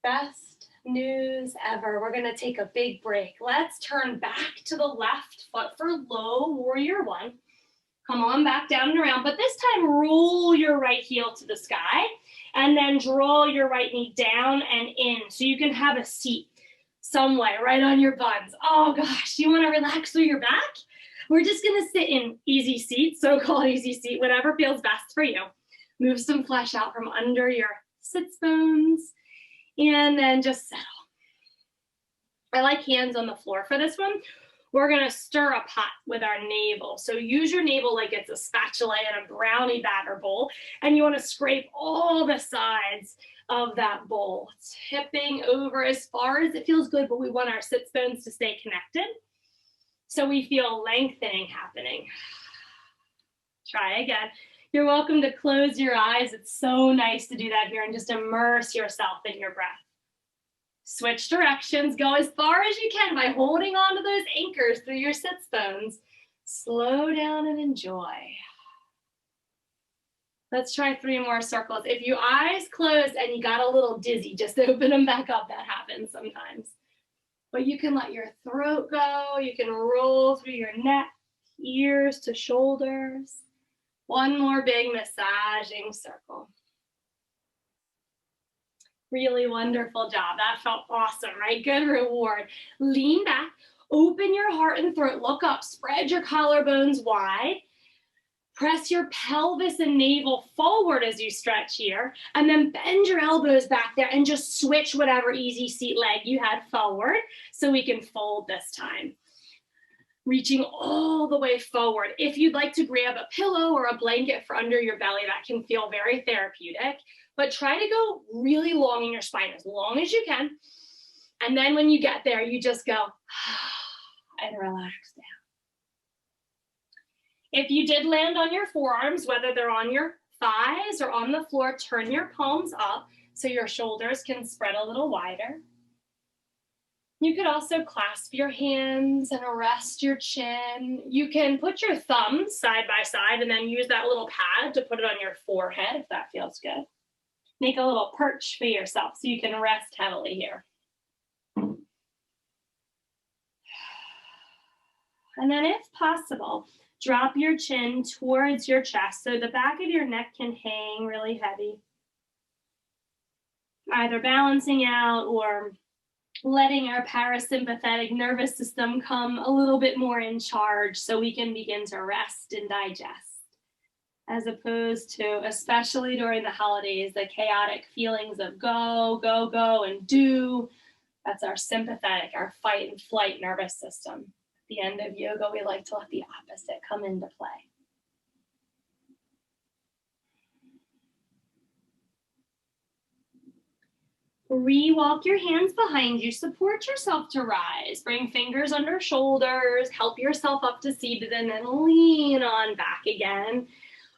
Best news ever. We're gonna take a big break. Let's turn back to the left foot for low warrior one. Come on back down and around, but this time roll your right heel to the sky and then draw your right knee down and in so you can have a seat somewhere right on your buns. Oh gosh, you wanna relax through your back? We're just gonna sit in easy seat, so-called easy seat, whatever feels best for you. Move some flesh out from under your sits bones and then just settle. I like hands on the floor for this one. We're gonna stir a pot with our navel. So use your navel like it's a spatula in a brownie batter bowl, and you wanna scrape all the sides of that bowl, tipping over as far as it feels good, but we want our sits bones to stay connected. So we feel lengthening happening. Try again. You're welcome to close your eyes. It's so nice to do that here and just immerse yourself in your breath. Switch directions, go as far as you can by holding on to those anchors through your sits bones. Slow down and enjoy. Let's try 3 more circles. If your eyes closed and you got a little dizzy, just open them back up. That happens sometimes. But you can let your throat go. You can roll through your neck, ears to shoulders. 1 more big massaging circle. Really wonderful job. That felt awesome, right? Good reward. Lean back, open your heart and throat, look up, spread your collarbones wide. Press your pelvis and navel forward as you stretch here, and then bend your elbows back there and just switch whatever easy seat leg you had forward so we can fold this time. Reaching all the way forward. If you'd like to grab a pillow or a blanket for under your belly, that can feel very therapeutic, but try to go really long in your spine, as long as you can. And then when you get there, you just go and relax down. If you did land on your forearms, whether they're on your thighs or on the floor, turn your palms up so your shoulders can spread a little wider. You could also clasp your hands and rest your chin. You can put your thumbs side by side and then use that little pad to put it on your forehead if that feels good. Make a little perch for yourself so you can rest heavily here. And then if possible, drop your chin towards your chest so the back of your neck can hang really heavy. Either balancing out or letting our parasympathetic nervous system come a little bit more in charge so we can begin to rest and digest, as opposed to, especially during the holidays, the chaotic feelings of go, go, go, and do. That's our sympathetic, our fight and flight nervous system. At the end of yoga, we like to let the opposite come into play. Re-walk your hands behind you, support yourself to rise. Bring fingers under shoulders, help yourself up to seated, and then lean on back again.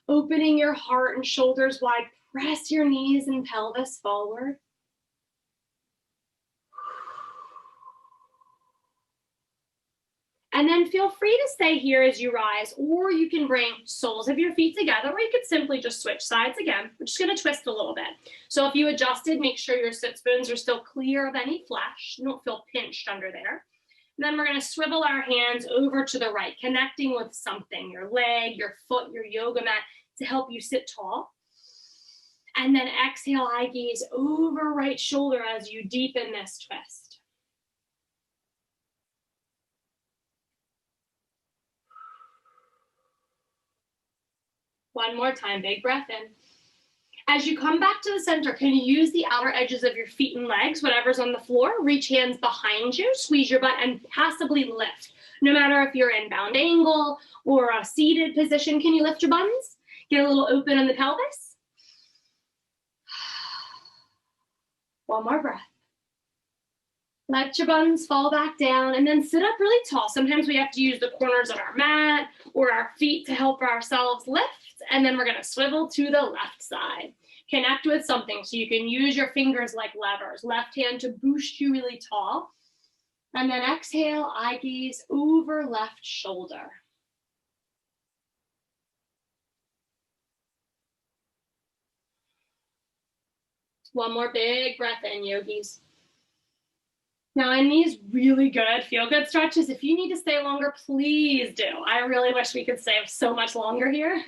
Opening your heart and shoulders wide, press your knees and pelvis forward. And then feel free to stay here as you rise, or you can bring soles of your feet together, or you could simply just switch sides again. We're just gonna twist a little bit. So if you adjusted, make sure your sits bones are still clear of any flesh. You don't feel pinched under there. And then we're gonna swivel our hands over to the right, connecting with something, your leg, your foot, your yoga mat, to help you sit tall. And then exhale, eye gaze over right shoulder as you deepen this twist. One more time, big breath in. As you come back to the center, can you use the outer edges of your feet and legs, whatever's on the floor, reach hands behind you, squeeze your butt, and passively lift. No matter if you're in bound angle or a seated position, can you lift your buns? Get a little open in the pelvis. One more breath. Let your buns fall back down and then sit up really tall. Sometimes we have to use the corners of our mat or our feet to help ourselves lift. And then we're going to swivel to the left side. Connect with something so you can use your fingers like levers. Left hand to boost you really tall. And then exhale, eye gaze over left shoulder. One more big breath in, yogis. Now in these really good feel-good stretches, if you need to stay longer, please do. I really wish we could stay so much longer here.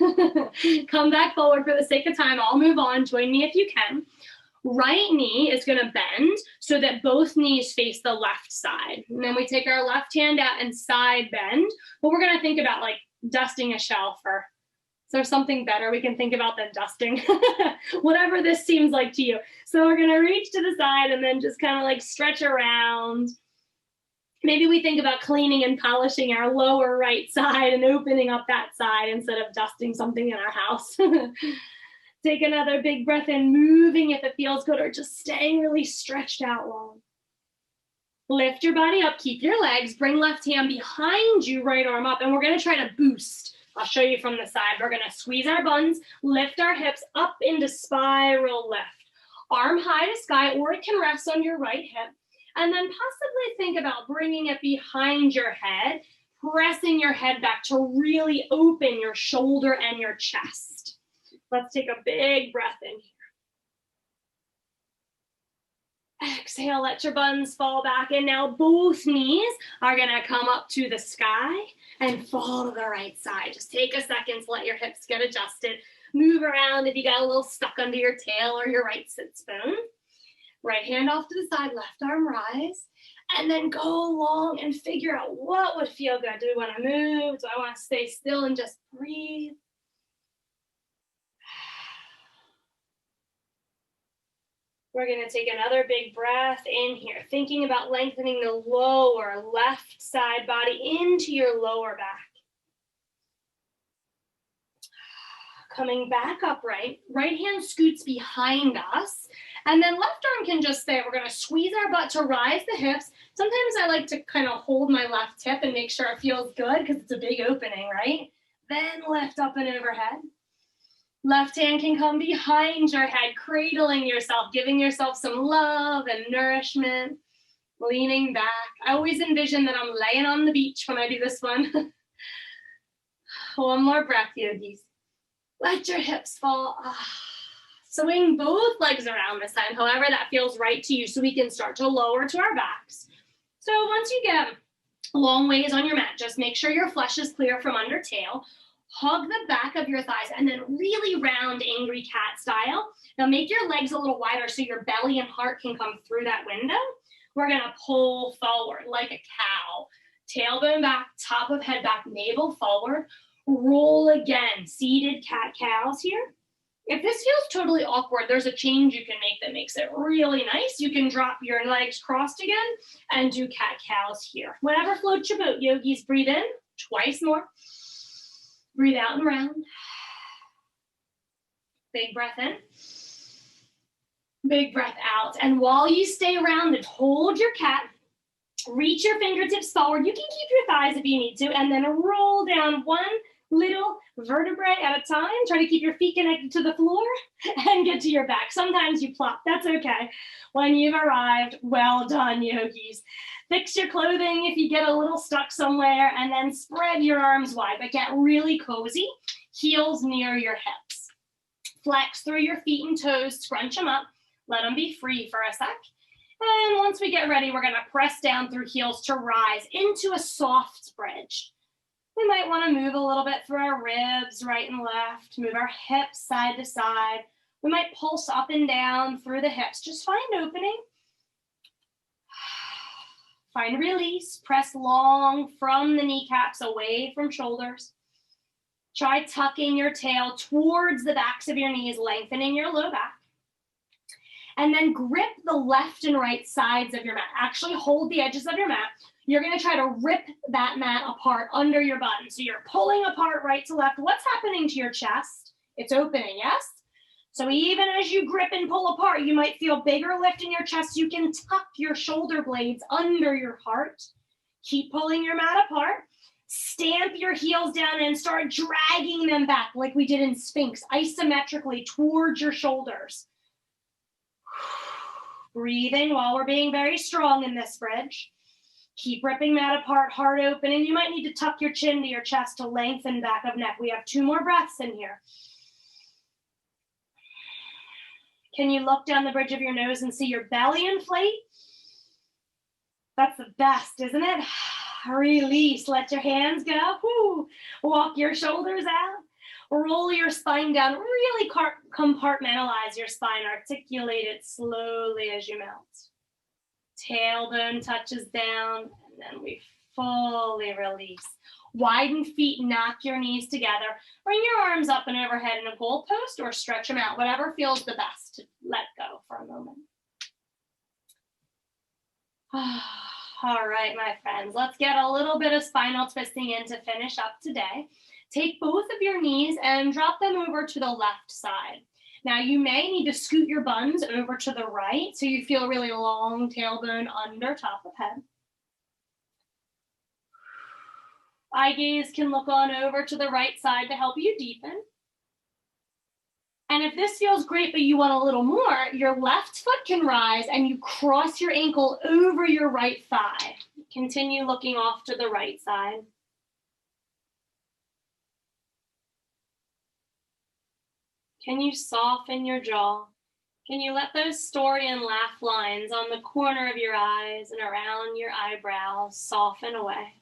Come back forward for the sake of time. I'll move on. Join me if you can. Right knee is going to bend so that both knees face the left side. And then we take our left hand out and side bend. But we're going to think about like dusting a shelf, or is there something better we can think about than dusting? Whatever this seems like to you. So we're going to reach to the side and then just kind of like stretch around. Maybe we think about cleaning and polishing our lower right side and opening up that side instead of dusting something in our house. Take another big breath in, moving if it feels good, or just staying really stretched out long. Lift your body up, keep your legs, bring left hand behind you, right arm up, and we're going to try to boost. I'll show you from the side. We're going to squeeze our buns, lift our hips up into spiral lift. Arm high to sky, or it can rest on your right hip. And then possibly think about bringing it behind your head, pressing your head back to really open your shoulder and your chest. Let's take a big breath in here. Exhale, let your buns fall back. And now both knees are going to come up to the sky and fall to the right side. Just take a second to let your hips get adjusted. Move around if you got a little stuck under your tail or your right sit bone. Right hand off to the side, left arm rise. And then go along and figure out what would feel good. Do we want to move? Do I want to stay still and just breathe? We're going to take another big breath in here, thinking about lengthening the lower left side body into your lower back. Coming back upright, right hand scoots behind us, and then left arm can just stay. We're going to squeeze our butt to rise the hips. Sometimes I like to kind of hold my left hip and make sure it feels good because it's a big opening, right? Then lift up and overhead. Left hand can come behind your head, cradling yourself, giving yourself some love and nourishment, leaning back. I always envision that I'm laying on the beach when I do this one. One more breath, yogis. Let your hips fall. Swing both legs around this time, however that feels right to you, so we can start to lower to our backs. So once you get a long ways on your mat, just make sure your flesh is clear from under tail. Hug the back of your thighs and then really round angry cat style. Now make your legs a little wider so your belly and heart can come through that window. We're going to pull forward like a cow. Tailbone back, top of head back, navel forward. Roll again, seated cat-cows here. If this feels totally awkward, there's a change you can make that makes it really nice. You can drop your legs crossed again and do cat-cows here. Whatever floats your boat, yogis, breathe in twice more. Breathe out and round. Big breath in. Big breath out. And while you stay rounded, hold your cat. Reach your fingertips forward. You can keep your thighs if you need to. And then roll down one little vertebrae at a time. Try to keep your feet connected to the floor and get to your back. Sometimes you plop. That's okay. When you've arrived, well done, yogis. Fix your clothing if you get a little stuck somewhere, and then spread your arms wide, but get really cozy. Heels near your hips. Flex through your feet and toes, scrunch them up. Let them be free for a sec. And once we get ready, we're going to press down through heels to rise into a soft bridge. We might want to move a little bit through our ribs, right and left, move our hips side to side. We might pulse up and down through the hips. Just find opening. Find release. Press long from the kneecaps away from shoulders. Try tucking your tail towards the backs of your knees, lengthening your low back. And then grip the left and right sides of your mat. Actually hold the edges of your mat. You're going to try to rip that mat apart under your button. So you're pulling apart right to left. What's happening to your chest? It's opening, yes? So even as you grip and pull apart, you might feel bigger lift in your chest. You can tuck your shoulder blades under your heart. Keep pulling your mat apart. Stamp your heels down and start dragging them back like we did in Sphinx, isometrically towards your shoulders. Breathing while we're being very strong in this bridge. Keep ripping that apart, heart open, and you might need to tuck your chin to your chest to lengthen back of neck. We have 2 more breaths in here. Can you look down the bridge of your nose and see your belly inflate? That's the best, isn't it? Release, let your hands go. Woo. Walk your shoulders out. Roll your spine down. Really compartmentalize your spine. Articulate it slowly as you melt. Tailbone touches down, and then we fully release. Widen feet, knock your knees together. Bring your arms up and overhead in a goalpost or stretch them out, whatever feels the best to let go for a moment. All right, my friends, let's get a little bit of spinal twisting in to finish up today. Take both of your knees and drop them over to the left side. Now you may need to scoot your buns over to the right so you feel really long tailbone under top of head. Eye gaze can look on over to the right side to help you deepen. And if this feels great, but you want a little more, your left foot can rise and you cross your ankle over your right thigh. Continue looking off to the right side. Can you soften your jaw? Can you let those story and laugh lines on the corner of your eyes and around your eyebrows soften away?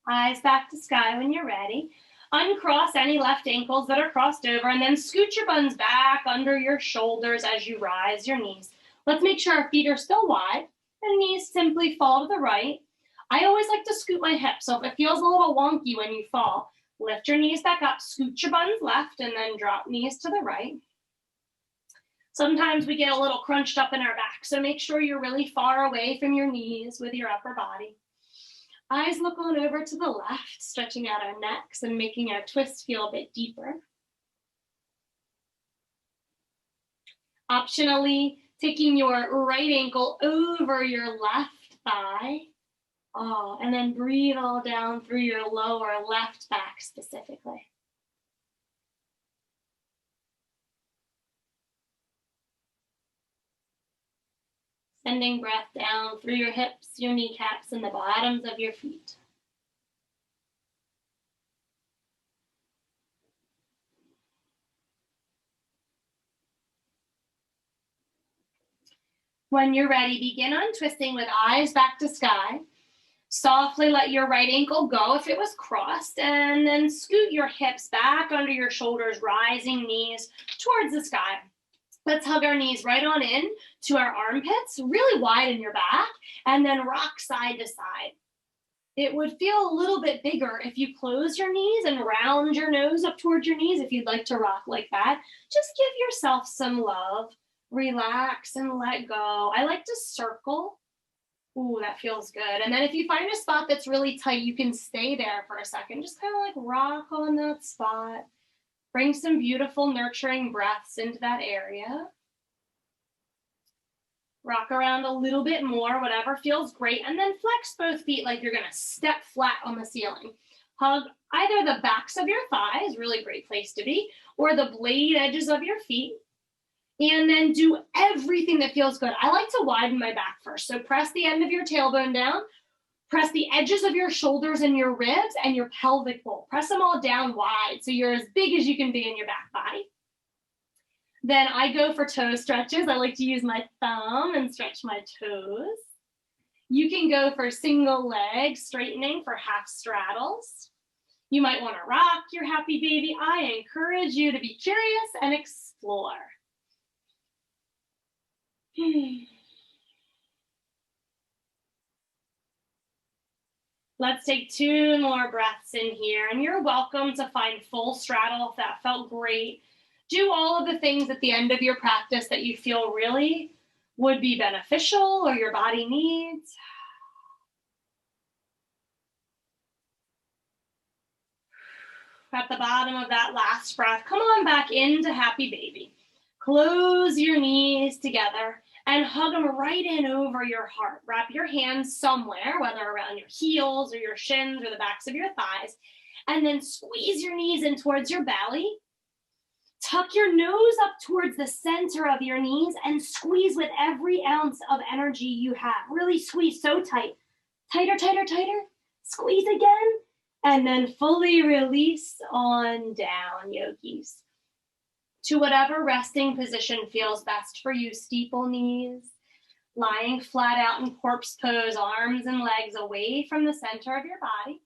Eyes back to sky when you're ready. Uncross any left ankles that are crossed over and then scoot your buns back under your shoulders as you rise your knees. Let's make sure our feet are still wide and knees simply fall to the right. I always like to scoot my hips, so if it feels a little wonky when you fall, lift your knees back up, scoot your buns left, and then drop knees to the right. Sometimes we get a little crunched up in our back, so make sure you're really far away from your knees with your upper body. Eyes look on over to the left, stretching out our necks and making our twist feel a bit deeper. Optionally, taking your right ankle over your left thigh. And then breathe all down through your lower left back specifically. Sending breath down through your hips, your kneecaps, and the bottoms of your feet. When you're ready, begin untwisting with eyes back to sky. Softly let your right ankle go if it was crossed, and then scoot your hips back under your shoulders, rising knees towards the sky. Let's hug our knees right on in to our armpits, really widen your back, and then rock side to side. It would feel a little bit bigger if you close your knees and round your nose up towards your knees if you'd like to rock like that. Just give yourself some love. Relax and let go. I like to circle. Ooh, that feels good. And then if you find a spot that's really tight, you can stay there for a second. Just kind of like rock on that spot. Bring some beautiful, nurturing breaths into that area. Rock around a little bit more, whatever feels great. And then flex both feet like you're going to step flat on the ceiling. Hug either the backs of your thighs, really great place to be, or the blade edges of your feet. And then do everything that feels good. I like to widen my back first. So press the end of your tailbone down. Press the edges of your shoulders and your ribs and your pelvic bowl. Press them all down wide so you're as big as you can be in your back body. Then I go for toe stretches. I like to use my thumb and stretch my toes. You can go for single leg straightening for half straddles. You might want to rock your happy baby. I encourage you to be curious and explore. Let's take 2 more breaths in here, and you're welcome to find full straddle if that felt great. Do all of the things at the end of your practice that you feel really would be beneficial or your body needs. At the bottom of that last breath, come on back into happy baby. Close your knees together and hug them right in over your heart. Wrap your hands somewhere, whether around your heels or your shins or the backs of your thighs, and then squeeze your knees in towards your belly. Tuck your nose up towards the center of your knees and squeeze with every ounce of energy you have. Really squeeze so tight. Tighter, tighter, tighter. Squeeze again. And then fully release on down, yogis. To whatever resting position feels best for you. Steeple knees, lying flat out in corpse pose, arms and legs away from the center of your body.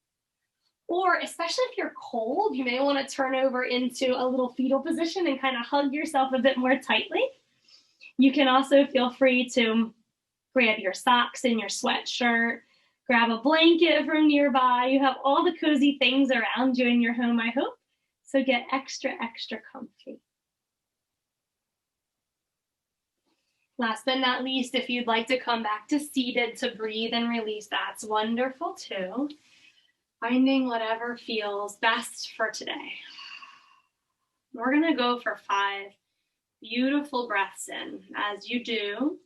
Or especially if you're cold, you may want to turn over into a little fetal position and kind of hug yourself a bit more tightly. You can also feel free to grab your socks and your sweatshirt, grab a blanket from nearby. You have all the cozy things around you in your home, I hope. So get extra, extra comfy. Last but not least, if you'd like to come back to seated to breathe and release, that's wonderful too. Finding whatever feels best for today. We're going to go for 5 beautiful breaths in. As you do,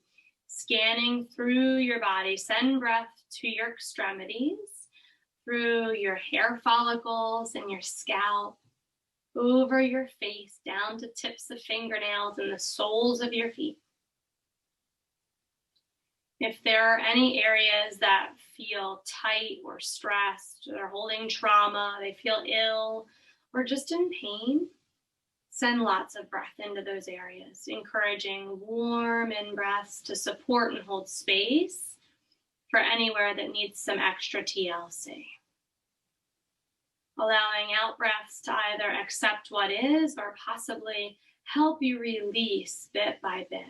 scanning through your body, send breath to your extremities, through your hair follicles and your scalp, over your face, down to tips of fingernails and the soles of your feet. If there are any areas that feel tight or stressed, or holding trauma, they feel ill, or just in pain, send lots of breath into those areas, encouraging warm in-breaths to support and hold space for anywhere that needs some extra TLC. Allowing out-breaths to either accept what is or possibly help you release bit by bit.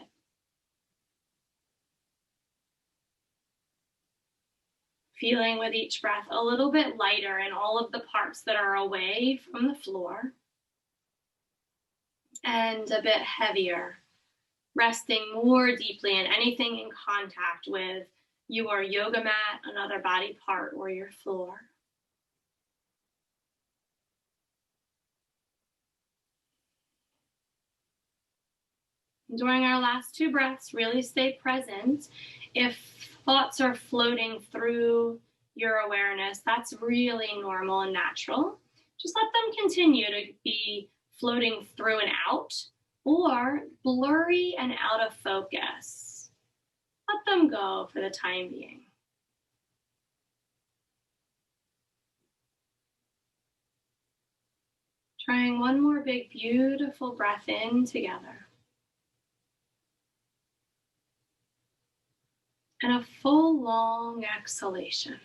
Feeling with each breath a little bit lighter in all of the parts that are away from the floor, and a bit heavier, resting more deeply in anything in contact with your yoga mat, another body part, or your floor. During our last 2 breaths, really stay present. If thoughts are floating through your awareness, that's really normal and natural. Just let them continue to be floating through and out, or blurry and out of focus. Let them go for the time being. Trying one more big, beautiful breath in together. And a full, long exhalation.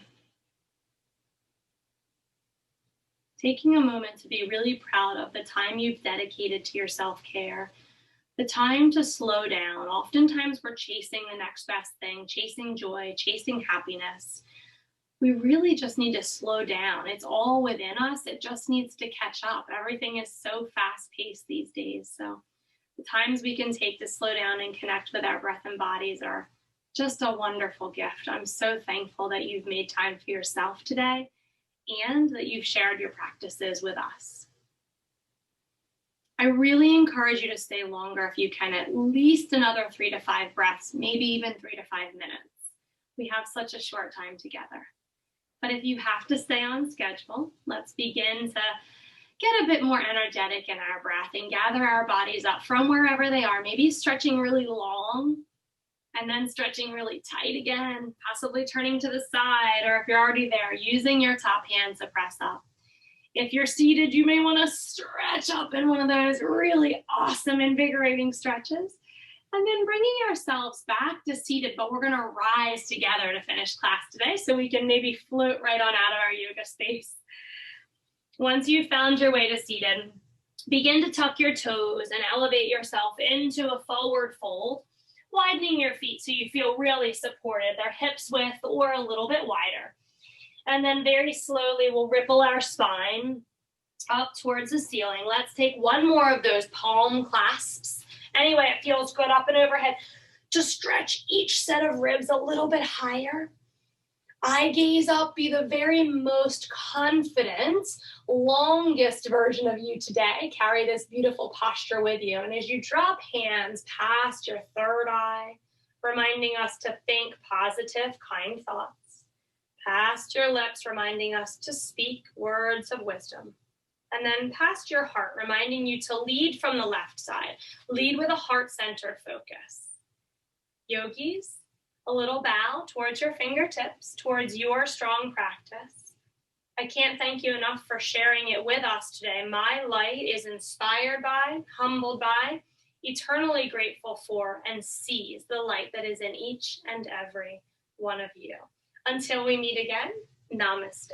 Taking a moment to be really proud of the time you've dedicated to your self-care, the time to slow down. Oftentimes we're chasing the next best thing, chasing joy, chasing happiness. We really just need to slow down. It's all within us. It just needs to catch up. Everything is so fast-paced these days. So the times we can take to slow down and connect with our breath and bodies are just a wonderful gift. I'm so thankful that you've made time for yourself today and that you've shared your practices with us. I really encourage you to stay longer if you can, at least another 3 to 5 breaths, maybe even 3 to 5 minutes. We have such a short time together. But if you have to stay on schedule, let's begin to get a bit more energetic in our breath and gather our bodies up from wherever they are, maybe stretching really long and then stretching really tight again, possibly turning to the side, or if you're already there, using your top hands to press up. If you're seated, you may want to stretch up in one of those really awesome, invigorating stretches. And then bringing ourselves back to seated, but we're going to rise together to finish class today so we can maybe float right on out of our yoga space. Once you've found your way to seated, begin to tuck your toes and elevate yourself into a forward fold, widening your feet so you feel really supported, their hips width or a little bit wider. And then very slowly we'll ripple our spine up towards the ceiling. Let's take one more of those palm clasps. Anyway, it feels good up and overhead. to stretch each set of ribs a little bit higher. I gaze up, be the very most confident, longest version of you today. Carry this beautiful posture with you. And as you drop hands past your third eye, reminding us to think positive, kind thoughts, past your lips, reminding us to speak words of wisdom. And then past your heart, reminding you to lead from the left side. Lead with a heart-centered focus. Yogis, a little bow towards your fingertips, towards your strong practice. I can't thank you enough for sharing it with us today. My light is inspired by, humbled by, eternally grateful for, and sees the light that is in each and every one of you. Until we meet again, namaste.